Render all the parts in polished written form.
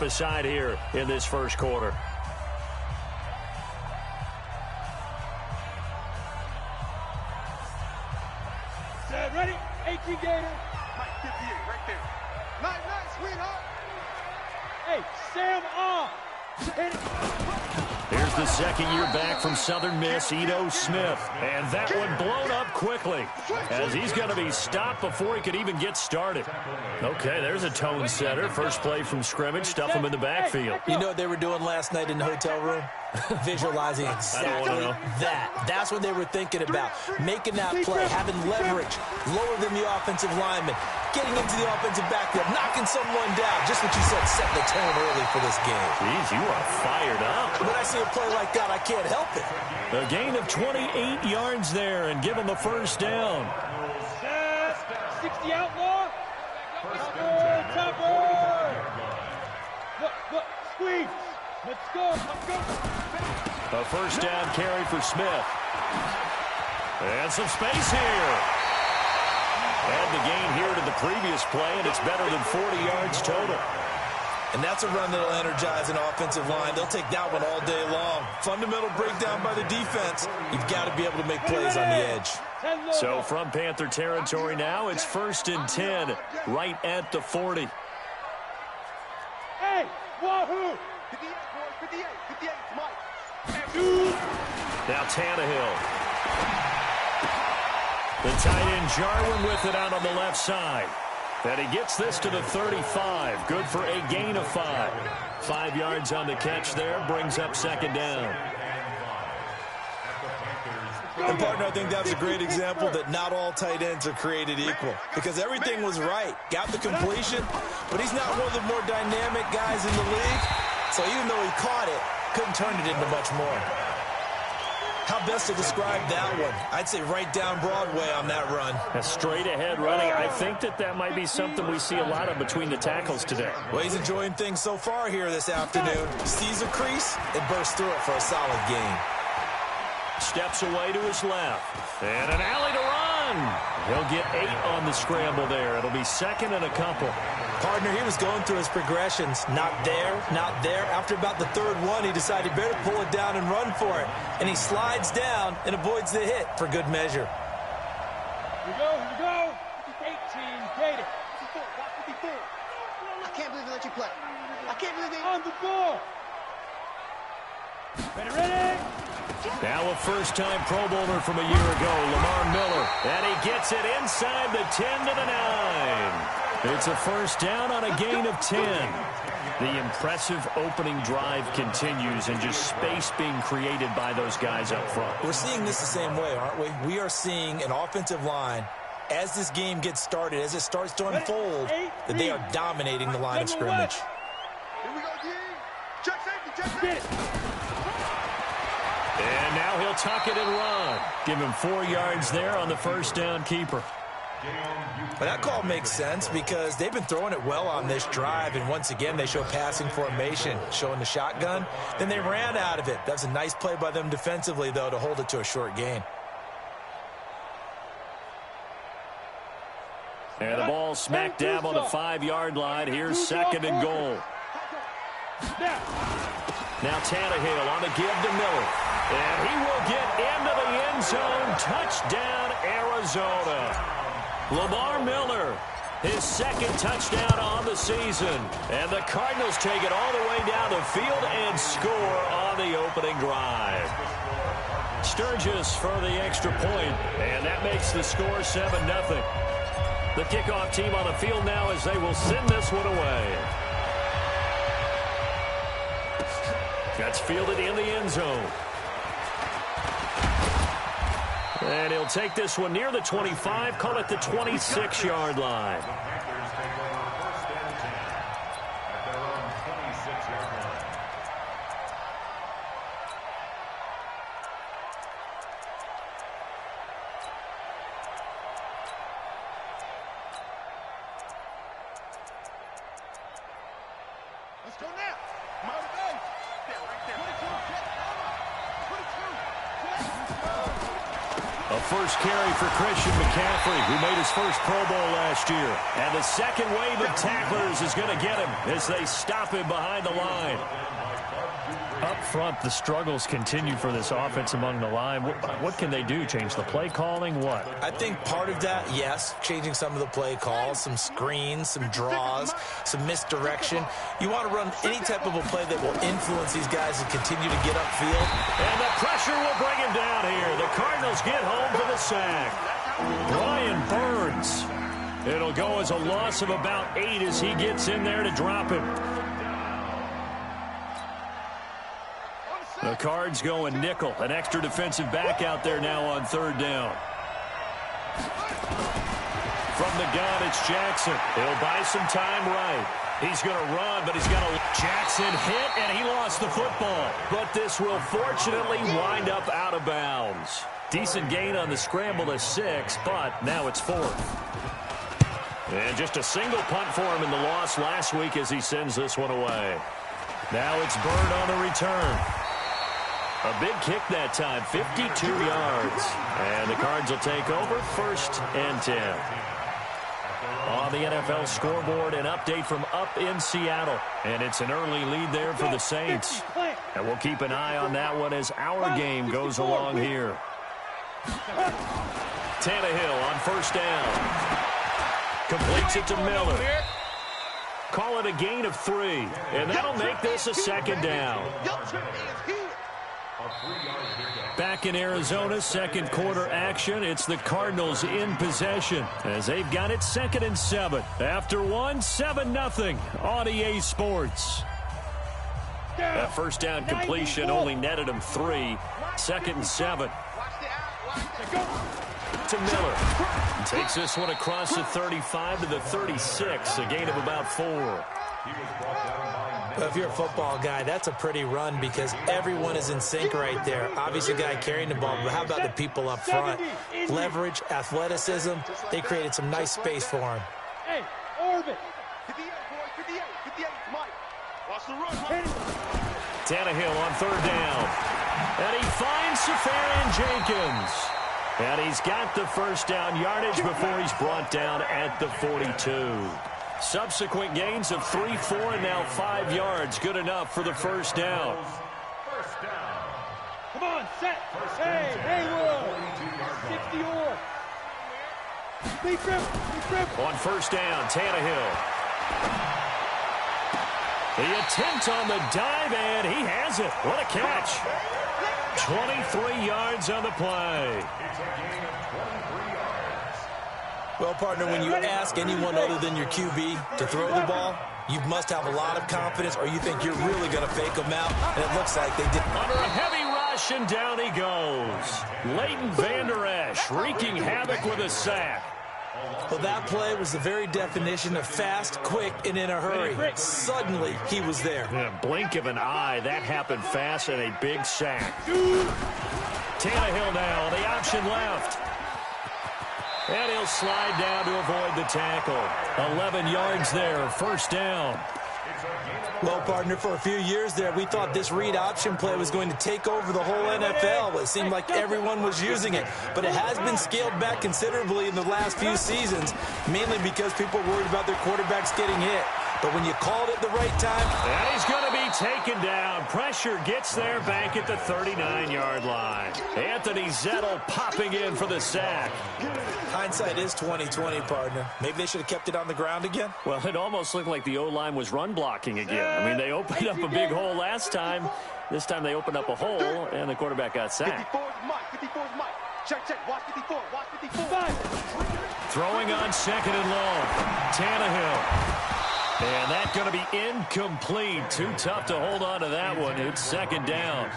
step aside here in this first quarter. Set, ready? 18 Gator. Mike, 58, right there. Nice, sweetheart. Hey, Sam off. Hit it. Here's the second year back from Southern Miss, Ito Smith. And that one blown up quickly as he's going to be stopped before he could even get started. Okay, there's a tone setter. First play from scrimmage, stuff him in the backfield. You know what they were doing last night in the hotel room? Visualizing exactly that. That's what they were thinking about. Making that play, having leverage, lower than the offensive lineman, getting into the offensive backfield, knocking someone down. Just what you said, set the tone early for this game. Jeez, you are fired up. When I see a play like that, I can't help it. A gain of 28 yards there and give him a first down. 60 outlaw. Topper. Look, squeeze. Let's go. A first down carry for Smith. And some space here. Add the gain here to the previous play, and it's better than 40 yards total. And that's a run that'll energize an offensive line. They'll take that one all day long. Fundamental breakdown by the defense. You've got to be able to make plays on the edge. So from Panther territory now, it's 1st and 10, right at the 40. Hey, wahoo! 58, Mike. Now Tannehill. The tight end Jarwin with it out on the left side. And he gets this to the 35. Good for a gain of 5. 5 yards on the catch there. Brings up second down. And, partner, I think that's a great example that not all tight ends are created equal. Because everything was right. Got the completion, but he's not one of the more dynamic guys in the league. So even though he caught it, couldn't turn it into much more. How best to describe that one? I'd say right down Broadway on that run. A straight-ahead running. I think that might be something we see a lot of between the tackles today. Well, he's enjoying things so far here this afternoon. Sees a crease and bursts through it for a solid gain. Steps away to his left. And an alley to run. He'll get 8 on the scramble there. It'll be second and a couple. Partner, he was going through his progressions. Not there, not there. After about the third one, he decided better pull it down and run for it. And he slides down and avoids the hit for good measure. Here we go. 18, Gator. 54. I can't believe they let you play. I can't believe they... On the ball. Ready. Now a first-time Pro Bowler from a year ago, Lamar Miller. And he gets it inside the 10 to the 9. It's a first down on a gain of 10. The impressive opening drive continues and just space being created by those guys up front. We're seeing this the same way, aren't we? We are seeing an offensive line, as this game gets started, as it starts to unfold, that they are dominating the line of scrimmage. Here we go, G. Check safety. And now he'll tuck it and run. Give him 4 yards there on the first down keeper. But that call makes sense because they've been throwing it well on this drive, and once again they show passing formation, showing the shotgun. Then they ran out of it. That was a nice play by them defensively, though, to hold it to a short gain. And the ball smack dab on the 5-yard line. Here's second and goal. Now Tannehill on the give to Miller. And he will get into the end zone. Touchdown, Arizona. Lamar Miller, his second touchdown on the season. And the Cardinals take it all the way down the field and score on the opening drive. Sturgis for the extra point, and that makes the score 7-0. The kickoff team on the field now as they will send this one away. That's fielded in the end zone. And he'll take this one near the 25, call it the 26-yard line. Let's go now. Motivate. Right there. 22. A first carry for Christian McCaffrey, who made his first Pro Bowl last year. And the second wave of tacklers is going to get him as they stop him behind the line. Up front, the struggles continue for this offense among the line. What can they do? Change the play calling? What? I think part of that, yes, changing some of the play calls, some screens, some draws, some misdirection. You want to run any type of a play that will influence these guys and continue to get upfield. And the pressure will bring him down here. The Cardinals get home for the sack. Brian Burns. It'll go as a loss of about 8 as he gets in there to drop him. The Cards going nickel. An extra defensive back out there now on third down. From the gun, it's Jackson. He'll buy some time right. He's going to run, but he's got a Jackson hit, and he lost the football. But this will fortunately wind up out of bounds. Decent gain on the scramble to 6, but now it's 4th. And just a single punt for him in the loss last week as he sends this one away. Now it's Bird on the return. A big kick that time, 52 yards. And the Cards will take over, 1st and 10. On the NFL scoreboard, an update from up in Seattle. And it's an early lead there for the Saints. And we'll keep an eye on that one as our game goes along here. Tannehill on 1st down. Completes it to Miller. Call it a gain of 3. And that'll make this a 2nd down. Back in Arizona, 2nd quarter action. It's the Cardinals in possession as they've got it 2nd and 7. After 7-0 on EA Sports. That 1st down completion only netted him 3. 2nd and 7. To Miller. Takes this one across the 35 to the 36. A gain of about 4. Well, if you're a football guy, that's a pretty run because everyone is in sync right there. Obviously, the guy carrying the ball, but how about the people up front? Leverage, athleticism, they created some nice space for him. Hey, Orbit. 58, Mike. Watch the run. Tannehill on 3rd down. And he finds Safarian Jenkins. And he's got the 1st down yardage before he's brought down at the 42. Subsequent gains of 3, 4, and now 5 yards. Good enough for the 1st down. Come on, set. Hey, Haywood. 60 or. Big grip. On 1st down, Tannehill. The attempt on the dive, and he has it. What a catch. 23 yards on the play. Well, partner, when you ask anyone other than your QB to throw the ball, you must have a lot of confidence or you think you're really going to fake them out, and it looks like they did. Under a heavy rush, and down he goes. Leighton Vander Esch wreaking havoc with a sack. Well, that play was the very definition of fast, quick, and in a hurry. Suddenly, he was there. In a blink of an eye, that happened fast and a big sack. Tannehill now on the option left. And he'll slide down to avoid the tackle. 11 yards there, 1st down. Well, partner, for a few years there, we thought this read option play was going to take over the whole NFL. It seemed like everyone was using it. But it has been scaled back considerably in the last few seasons, mainly because people were worried about their quarterbacks getting hit. But when you called it the right time... And he's going to be taken down. Pressure gets there back at the 39-yard line. Anthony Zettel popping in for the sack. Hindsight is 20/20, partner. Maybe they should have kept it on the ground again. Well, it almost looked like the O-line was run blocking again. I mean, they opened up a big hole last time. This time they opened up a hole, and the quarterback got sacked. 54's Mike. Check. Watch 54. Watch 54. Throwing on 2nd and long. Tannehill. And that's going to be incomplete. Too tough to hold on to that one. It's 2nd down.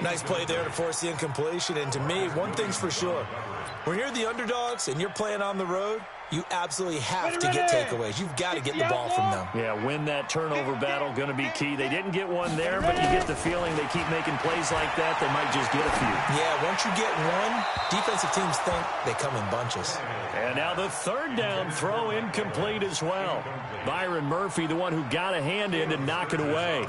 Nice play there to force the incompletion. And to me, one thing's for sure. When you're the underdogs and you're playing on the road, you absolutely have to get takeaways. You've got to get the ball from them. Yeah, win that turnover battle, going to be key. They didn't get one there, but you get the feeling they keep making plays like that, they might just get a few. Yeah, once you get one, defensive teams think they come in bunches. And now the 3rd down throw incomplete as well. Byron Murphy, the one who got a hand in to knock it away.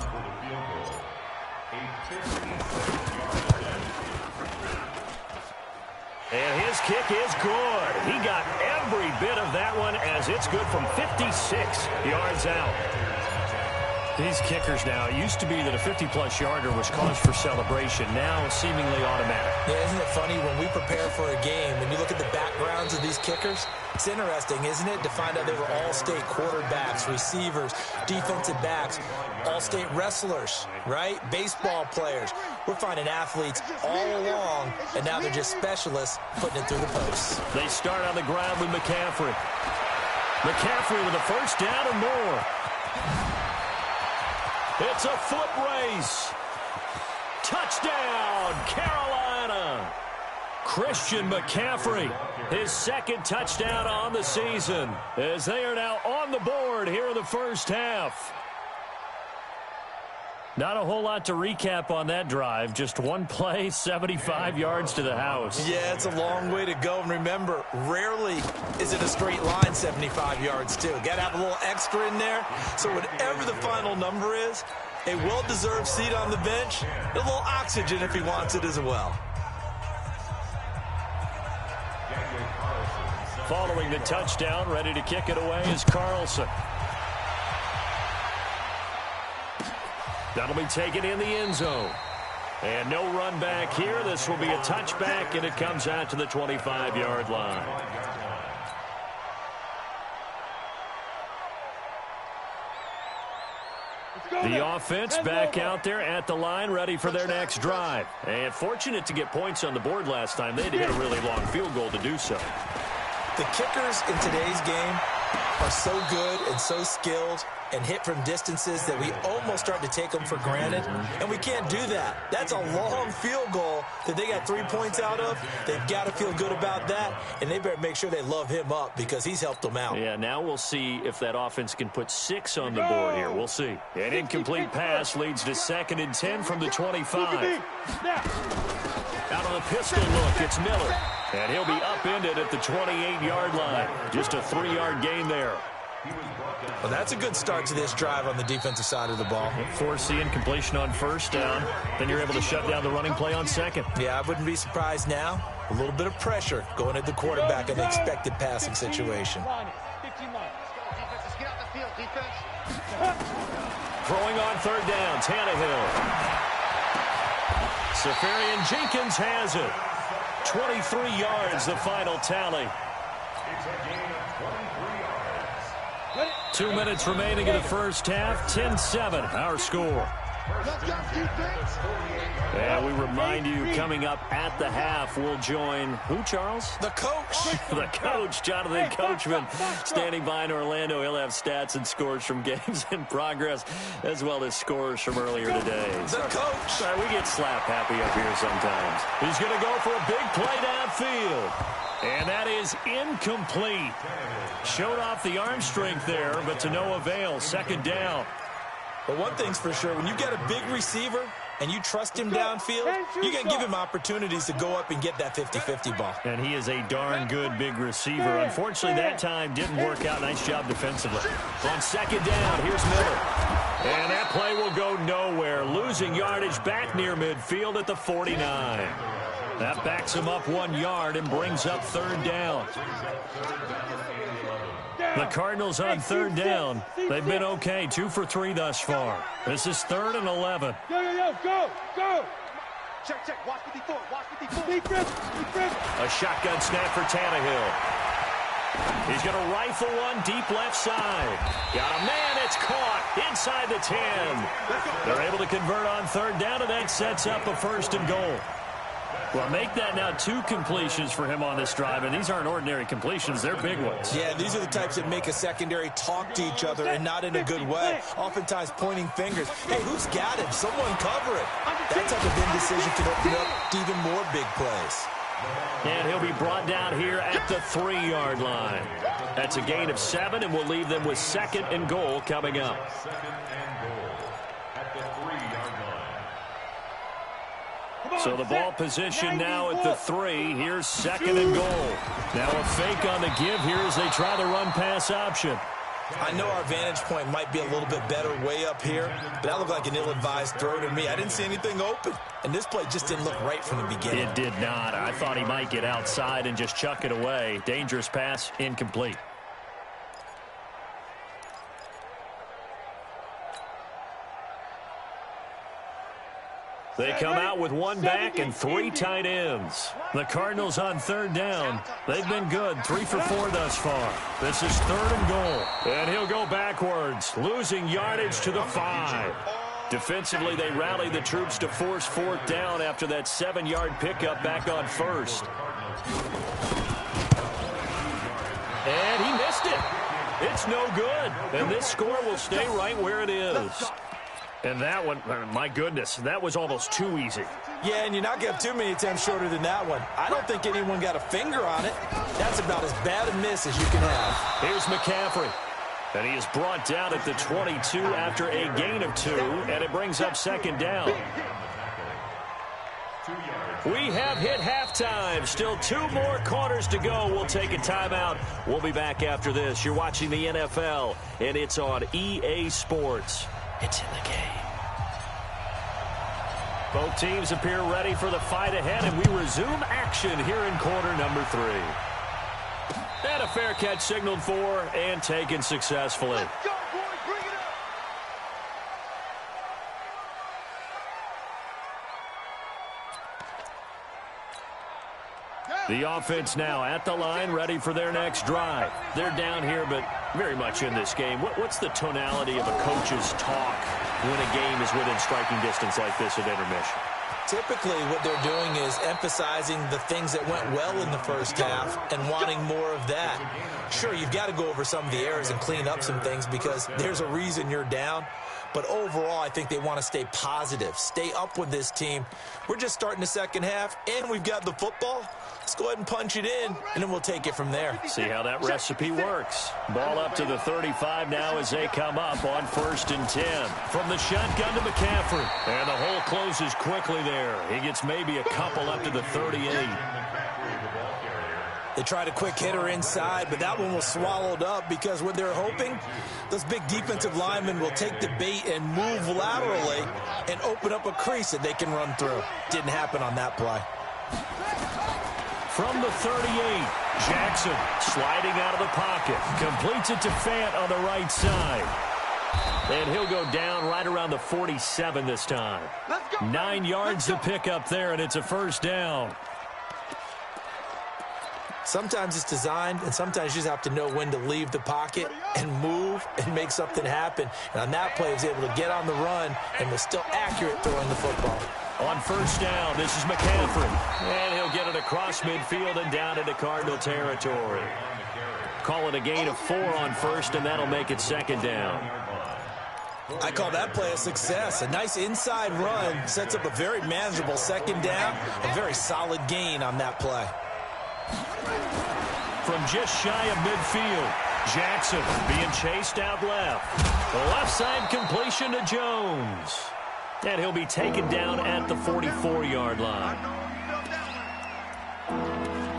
And his kick is good. He got every bit of that one as it's good from 56 yards out. These kickers now, it used to be that a 50-plus yarder was cause for celebration. Now seemingly automatic. Yeah, isn't it funny when we prepare for a game, when you look at the backgrounds of these kickers, it's interesting, isn't it, to find out they were all-state quarterbacks, receivers, defensive backs, all-state wrestlers, right? Baseball players. We're finding athletes all along, and now they're just specialists putting it through the posts. They start on the ground with McCaffrey. McCaffrey with a first down and more. It's a foot race. Touchdown, Carolina. Christian McCaffrey, his second touchdown on the season, as they are now on the board here in the first half. Not a whole lot to recap on that drive. Just one play, 75 yards to the house. Yeah, it's a long way to go. And remember, rarely is it a straight line 75 yards, too. Got to have a little extra in there. So whatever the final number is, a well-deserved seat on the bench, a little oxygen if he wants it as well. Following the touchdown, ready to kick it away is Carlson. That'll be taken in the end zone. And no run back here. This will be a touchback, and it comes out to the 25-yard line. The offense back out there at the line, ready for their next drive. And fortunate to get points on the board last time. They had to hit a really long field goal to do so. The kickers in today's game are so good and so skilled and hit from distances that we almost start to take them for granted, and we can't do that. That's a long field goal that they got 3 points out of. They've got to feel good about that, and they better make sure they love him up because he's helped them out. Yeah, now we'll see if that offense can put 6 on the board here. We'll see. An incomplete pass leads to 2nd and 10 from the 25. Out on the pistol look, it's Miller. And he'll be upended at the 28-yard line. Just a 3-yard gain there. Well, that's a good start to this drive on the defensive side of the ball. Force the incompletion on first down. Then you're able to shut down the running play on second. Yeah, I wouldn't be surprised now. A little bit of pressure going at the quarterback in an expected passing situation. Throwing on third down, Tannehill. Safarian Jenkins has it. 23 yards, the final tally. 2 minutes remaining in the first half. 10-7, our score. And we remind you, coming up at the half, we'll join who, Charles? The coach. The coach, Jonathan Coachman, standing by in Orlando. He'll have stats and scores from games in progress, as well as scores from earlier today. The coach. Sorry, we get slap happy up here sometimes. He's going to go for a big play downfield. And that is incomplete. Showed off the arm strength there, but to no avail. 2nd down. But one thing's for sure, when you got a big receiver and you trust him downfield, you're going to give him opportunities to go up and get that 50-50 ball. And he is a darn good big receiver. Unfortunately, that time didn't work out. Nice job defensively. On 2nd down, here's Miller. And that play will go nowhere. Losing yardage back near midfield at the 49. That backs him up 1 yard and brings up 3rd down. The Cardinals on 3rd down. They've been okay, 2 for 3 thus far. This is 3rd and 11. Go. Check. Watch 54. A shotgun snap for Tannehill. He's going to rifle one deep left side. Got a man. It's caught inside the 10. They're able to convert on 3rd down, and that sets up a 1st and goal. Well, make that now 2 completions for him on this drive, and these aren't ordinary completions. They're big ones. Yeah, these are the types that make a secondary talk to each other and not in a good way. Oftentimes pointing fingers. Hey, who's got him? Someone cover it. That type of indecision can open up to even more big plays. And he'll be brought down here at the 3-yard line. That's a gain of 7, and we'll leave them with 2nd and goal coming up. So the ball position now at the 3. Here's 2nd and goal. Now a fake on the give here as they try the run-pass option. I know our vantage point might be a little bit better way up here, but that looked like an ill-advised throw to me. I didn't see anything open, and this play just didn't look right from the beginning. It did not. I thought he might get outside and just chuck it away. Dangerous pass, incomplete. They come out with one back and three tight ends. The Cardinals on third down. They've been good, 3 for 4 thus far. This is 3rd and goal. And he'll go backwards, losing yardage to the 5. Defensively, they rally the troops to force 4th down after that 7-yard pickup back on 1st. And he missed it. It's no good. And this score will stay right where it is. And that one, my goodness, that was almost too easy. Yeah, and you're not going to have too many attempts shorter than that one. I don't think anyone got a finger on it. That's about as bad a miss as you can have. Here's McCaffrey. And he is brought down at the 22 after a gain of 2, and it brings up 2nd down. We have hit halftime. Still 2 more quarters to go. We'll take a timeout. We'll be back after this. You're watching the NFL, and it's on EA Sports. It's in the game. Both teams appear ready for the fight ahead, and we resume action here in quarter number 3. And a fair catch signaled for and taken successfully. Let's go, boys. Bring it up. The offense now at the line, ready for their next drive. They're down here, but very much in this game. What's the tonality of a coach's talk when a game is within striking distance like this at intermission? Typically, what they're doing is emphasizing the things that went well in the first half and wanting more of that. Sure, you've got to go over some of the errors and clean up some things because there's a reason you're down. But overall, I think they want to stay positive, stay up with this team. We're just starting the second half, and we've got the football. Let's go ahead and punch it in, and then we'll take it from there. See how that recipe works. Ball up to the 35 now as they come up on 1st and 10. From the shotgun to McCaffrey. And the hole closes quickly there. He gets maybe a couple up to the 38. They tried a quick hitter inside, but that one was swallowed up because what they're hoping, those big defensive linemen will take the bait and move laterally and open up a crease that they can run through. Didn't happen on that play. From the 38, Jackson sliding out of the pocket. Completes it to Fant on the right side. And he'll go down right around the 47 this time. 9 yards to pick up there, and it's a 1st down. Sometimes it's designed, and sometimes you just have to know when to leave the pocket and move and make something happen. And on that play, he was able to get on the run and was still accurate throwing the football. On 1st down, this is McCaffrey. And he'll get it across midfield and down into Cardinal territory. Call it a gain of 4 on 1st, and that'll make it 2nd down. I call that play a success. A nice inside run sets up a very manageable 2nd down. A very solid gain on that play. From just shy of midfield, Jackson being chased out left. The left side completion to Jones. And he'll be taken down at the 44-yard line.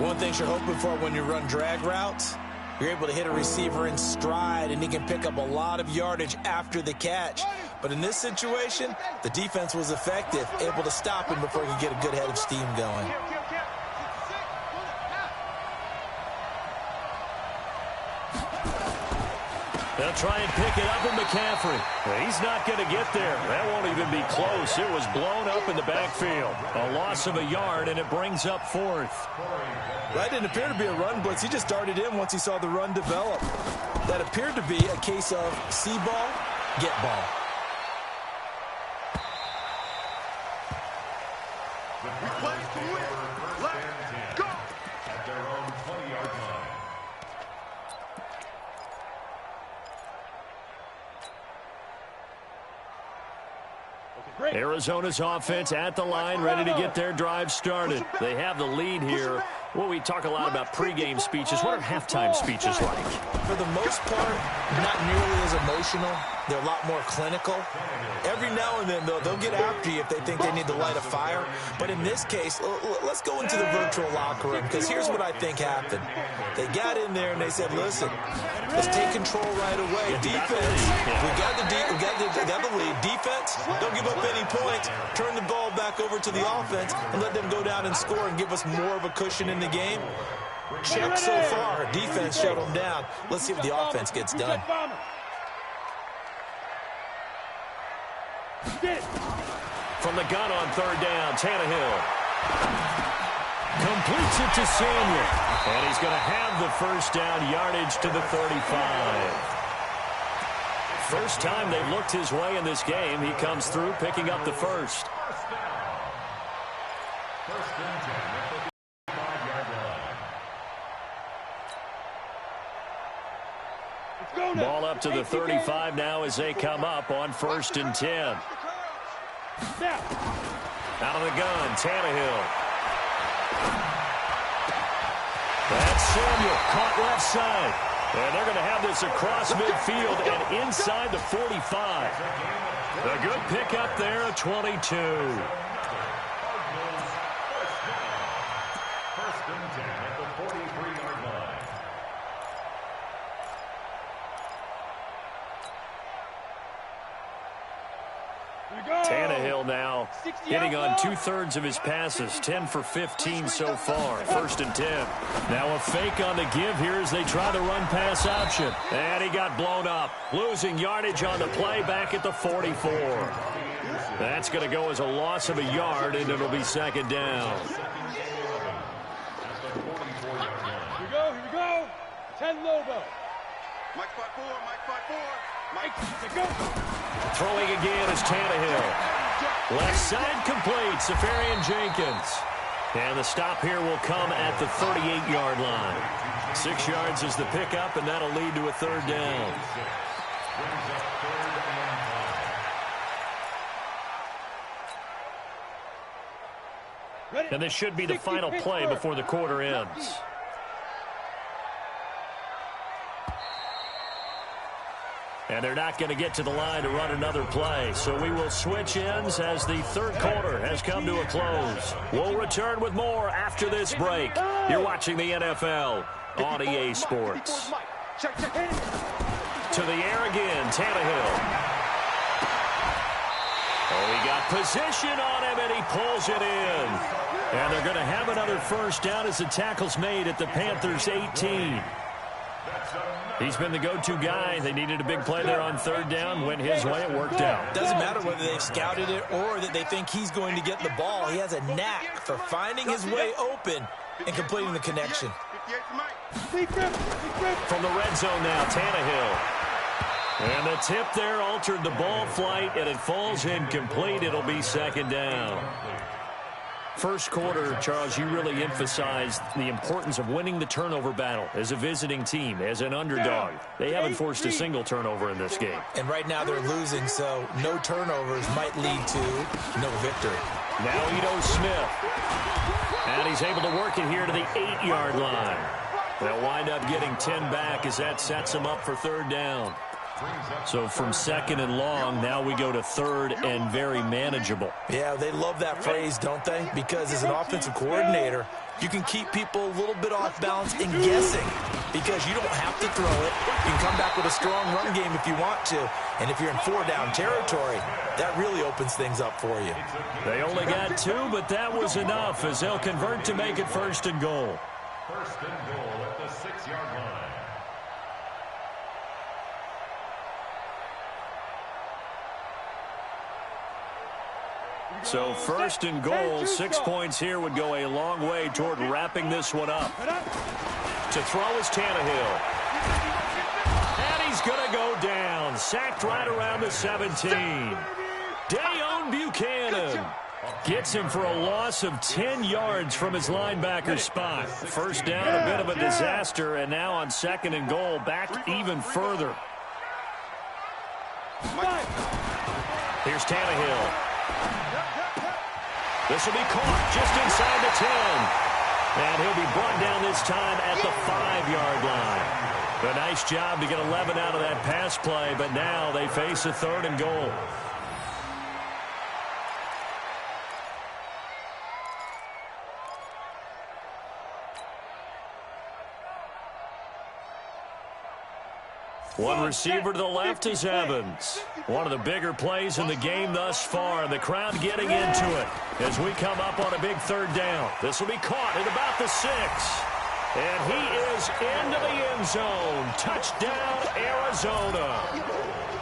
One thing you're hoping for when you run drag routes, you're able to hit a receiver in stride, and he can pick up a lot of yardage after the catch. But in this situation, the defense was effective, able to stop him before he could get a good head of steam going. They'll try and pick it up in McCaffrey. He's not going to get there. That won't even be close. It was blown up in the backfield. A loss of a yard, and it brings up 4th. That didn't appear to be a run blitz. He just darted in once he saw the run develop. That appeared to be a case of see ball, get ball. Arizona's offense at the line, ready to get their drive started. They have the lead here. Well, we talk a lot about pregame speeches. What are halftime speeches like? For the most part, not nearly as emotional. They're a lot more clinical. Every now and then, though, they'll get after you if they think they need to light a fire. But in this case, let's go into the virtual locker room, because here's what I think happened. They got in there and they said, listen, let's take control right away. Defense, we got the lead. Defense, don't give up any points. Turn the ball back over to the offense and let them go down and score and give us more of a cushion in the game. Check so far. Defense shut them down. Let's see what the offense gets done. From the gun on third down, Tannehill completes it to Samuel. And he's going to have the first down, yardage to the 35. First time they've looked his way in this game. He comes through picking up the first. Ball up to the 35 now as they come up on 1st and 10. Out of the gun, Tannehill. That's Samuel, caught left side. And they're going to have this across midfield and inside the 45. A good pickup there at 22. First and 10 at the 43-yard line. Tannehill now hitting on 2/3 of his passes, 10 for 15 so far. 1st and 10. Now a fake on the give here as they try the run-pass option. And he got blown up, losing yardage on the play back at the 44. That's going to go as a loss of a yard, and it'll be 2nd down. Here we go. 10 Lobo. Mike 5-4, Mike 5-4. Mike, Go. Throwing again is Tannehill. Left side complete, Safarian Jenkins. And the stop here will come at the 38-yard line. 6 yards is the pickup, and that'll lead to a 3rd down. And this should be the final play before the quarter ends. And they're not going to get to the line to run another play. So we will switch ends as the 3rd quarter has come to a close. We'll return with more after this break. You're watching the NFL on EA Sports. To the air again, Tannehill. Oh, he got position on him, and he pulls it in. And they're going to have another first down as the tackle's made at the Panthers' 18. He's been the go-to guy. They needed a big play there on 3rd down. Went his way. It worked out. Doesn't matter whether they've scouted it or that they think he's going to get the ball. He has a knack for finding his way open and completing the connection. From the red zone now, Tannehill. And the tip there altered the ball flight, and it falls incomplete. It'll be 2nd down. First quarter, Charles, you really emphasized the importance of winning the turnover battle as a visiting team, as an underdog. They haven't forced a single turnover in this game. And right now they're losing, so no turnovers might lead to no victory. Now Ito Smith. And he's able to work it here to the 8-yard line. They'll wind up getting 10 back as that sets them up for 3rd down. So from 2nd and long, now we go to 3rd and very manageable. Yeah, they love that phrase, don't they? Because as an offensive coordinator, you can keep people a little bit off balance and guessing because you don't have to throw it. You can come back with a strong run game if you want to. And if you're in 4-down territory, that really opens things up for you. They only got 2, but that was enough as they'll convert to make it 1st and goal. 1st and goal at the 6-yard line. So 1st and goal, 6 points here would go a long way toward wrapping this one up. To throw is Tannehill. And he's going to go down. Sacked right around the 17. Dayon Buchanan gets him for a loss of 10 yards from his linebacker spot. 1st down, a bit of a disaster, and now on 2nd and goal, back even further. Here's Tannehill. This will be caught just inside the 10. And he'll be brought down this time at the 5-yard line. A nice job to get 11 out of that pass play, but now they face a 3rd and goal. One receiver to the left is Evans. One of the bigger plays in the game thus far. The crowd getting into it as we come up on a big 3rd down. This will be caught at about the 6. And he is into the end zone. Touchdown, Arizona.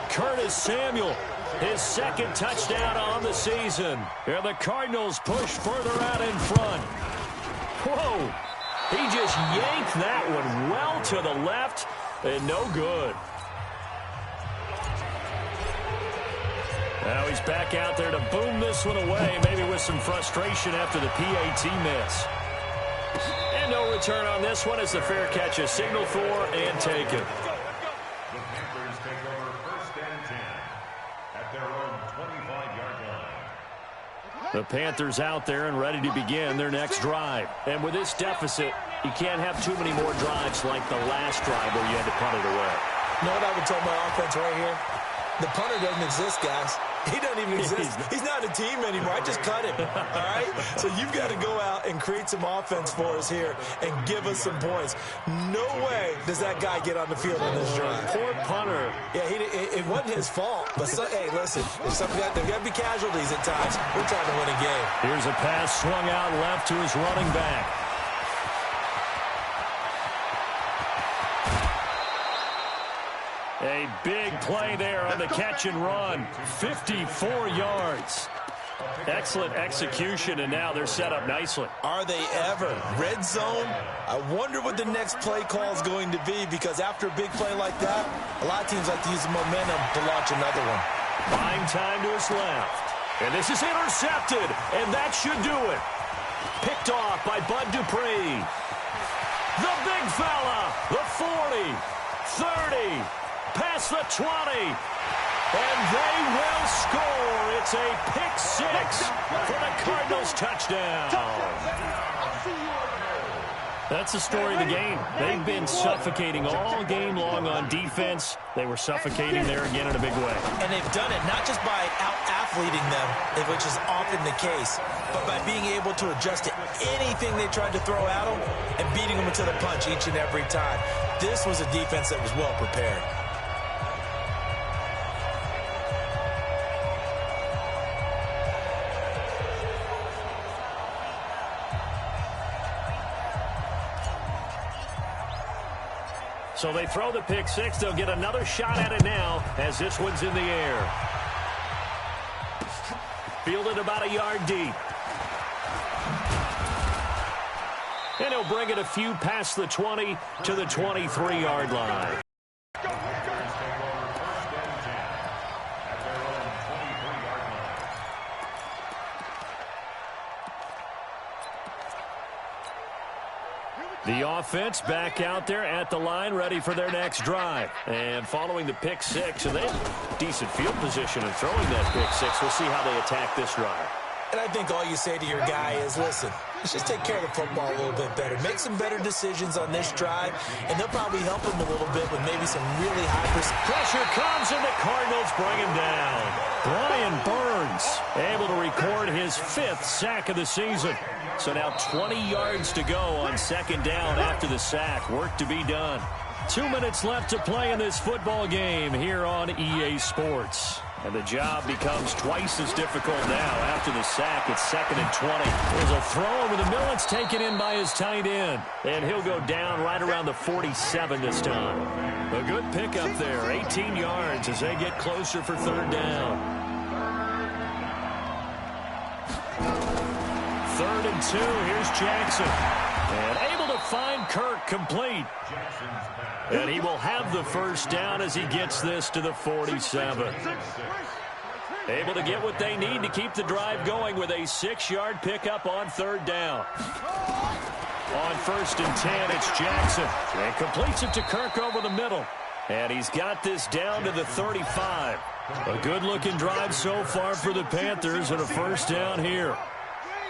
Curtis Samuel, his 2nd touchdown on the season. And the Cardinals push further out in front. Whoa. He just yanked that one well to the left and no good. Now he's back out there to boom this one away, maybe with some frustration after the PAT miss. And no return on this one as the fair catch is signaled for and taken. The Panthers take over 1st and 10 at their own 25-yard line. The Panthers out there and ready to begin their next drive. And with this deficit, you can't have too many more drives like the last drive where you had to punt it away. You know what I would tell my offense right here? The punter doesn't exist, guys. He doesn't even exist. He's not a team anymore. I just cut him, all right? So you've got to go out and create some offense for us here and give us some points. No way does that guy get on the field on this drive. Poor punter. Yeah, it wasn't his fault. But, hey, listen, there's got to be casualties at times. We're trying to win a game. Here's a pass swung out left to his running back. A big play there on the catch and run. 54 yards. Excellent execution, and now they're set up nicely. Are they ever? Red zone? I wonder what the next play call is going to be, because after a big play like that, a lot of teams like to use the momentum to launch another one. Buying time to his left. And this is intercepted, and that should do it. Picked off by Bud Dupree. The big fella, the 40, 30, past the 20. And they will score. It's a pick-6 for the Cardinals touchdown. That's the story of the game. They've been suffocating all game long on defense. They were suffocating there again in a big way. And they've done it not just by out-athleting them, which is often the case, but by being able to adjust to anything they tried to throw at them and beating them into the punch each and every time. This was a defense that was well prepared. So they throw the pick-6. They'll get another shot at it now as this one's in the air. Fielded about a yard deep. And he'll bring it a few past the 20 to the 23-yard line. The offense back out there at the line, ready for their next drive. And following the pick-6, and they have decent field position in throwing that pick-6. We'll see how they attack this drive. And I think all you say to your guy is, listen, let's just take care of the football a little bit better. Make some better decisions on this drive, and they'll probably help him a little bit with maybe some really high percent. Pressure comes, and the Cardinals bring him down. Brian Burns able to record his 5th sack of the season. So now 20 yards to go on second down after the sack. Work to be done. 2 minutes left to play in this football game here on EA Sports. And the job becomes twice as difficult now after the sack. It's 2nd and 20. There's a throw over the middle. It's taken in by his tight end. And he'll go down right around the 47 this time. A good pickup there. 18 yards as they get closer for 3rd down. 3rd and 2. Here's Jackson. And able to find Kirk complete. And he will have the first down as he gets this to the 47. Able to get what they need to keep the drive going with a 6-yard pickup on 3rd down. On 1st and 10, it's Jackson. And completes it to Kirk over the middle. And he's got this down to the 35. A good-looking drive so far for the Panthers and a first down here.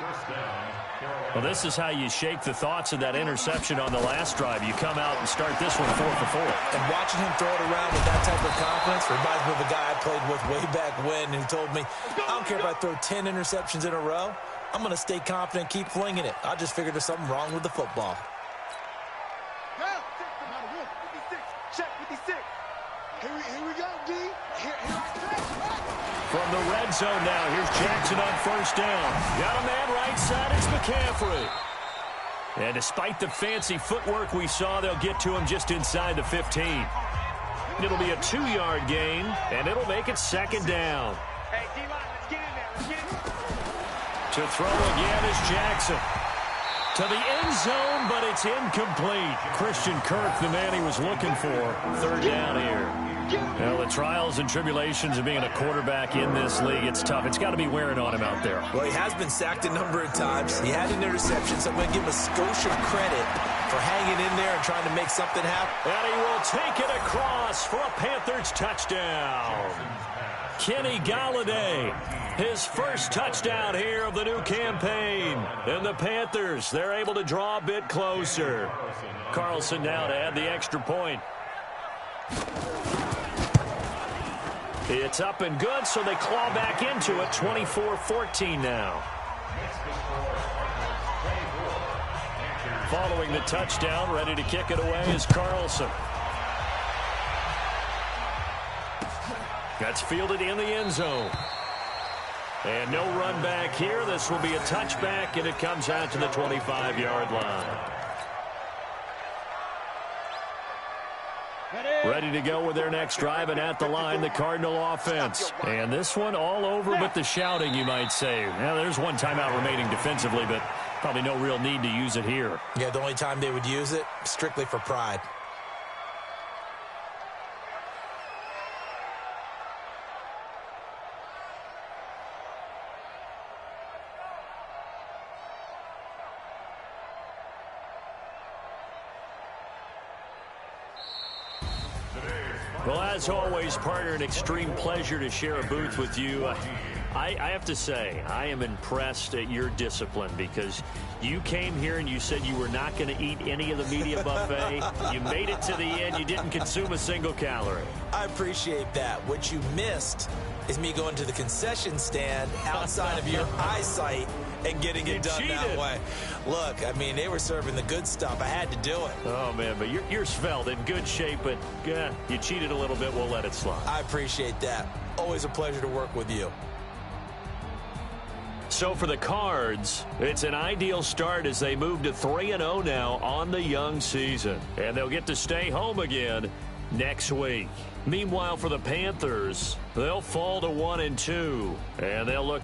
First down, Well, this is how you shake the thoughts of that interception on the last drive. You come out and start this one 4 for 4. And watching him throw it around with that type of confidence reminds me of a guy I played with way back when who told me, I don't care if I throw 10 interceptions in a row. I'm going to stay confident, keep flinging it. I just figured there's something wrong with the football. Check 56. Here we go, D. From the red zone now, here's Jackson on first down. Got a man right side, it's McCaffrey. And despite the fancy footwork we saw, they'll get to him just inside the 15. It'll be a 2-yard gain, and it'll make it second down. Hey, D-line, let's get in there. Let's get in. To throw again is Jackson. To the end zone, but it's incomplete. Christian Kirk, the man he was looking for. Third down here. Well, the trials and tribulations of being a quarterback in this league, it's tough. It's got to be wearing on him out there. Well, he has been sacked a number of times. He had an interception, so I'm going to give him a skosh of credit for hanging in there and trying to make something happen. And he will take it across for a Panthers touchdown. Kenny Galladay, his first touchdown here of the new campaign. And the Panthers, they're able to draw a bit closer. Carlson now to add the extra point. It's up and good, so they claw back into it. 24-14 now. Following the touchdown, ready to kick it away is Carlson. That's fielded in the end zone. And no run back here. This will be a touchback, and it comes out to the 25-yard line. Ready to go with their next drive, and at the line, the Cardinal offense. And this one all over but the shouting, you might say. Now, there's one timeout remaining defensively, but probably no real need to use it here. Yeah, the only time they would use it, strictly for pride. Well, as always, partner, an extreme pleasure to share a booth with you. I have to say, I am impressed at your discipline because you came here and you said you were not going to eat any of the media buffet. You made it to the end. You didn't consume a single calorie. I appreciate that. What you missed is me going to the concession stand outside of your eyesight and getting it done that way. Look, I mean, they were serving the good stuff. I had to do it. Oh, man, but you're svelte, in good shape, but you cheated a little bit. We'll let it slide. I appreciate that. Always a pleasure to work with you. So for the Cards, it's an ideal start as they move to 3-0 now on the young season. And they'll get to stay home again next week. Meanwhile, for the Panthers, they'll fall to 1-2, and they'll look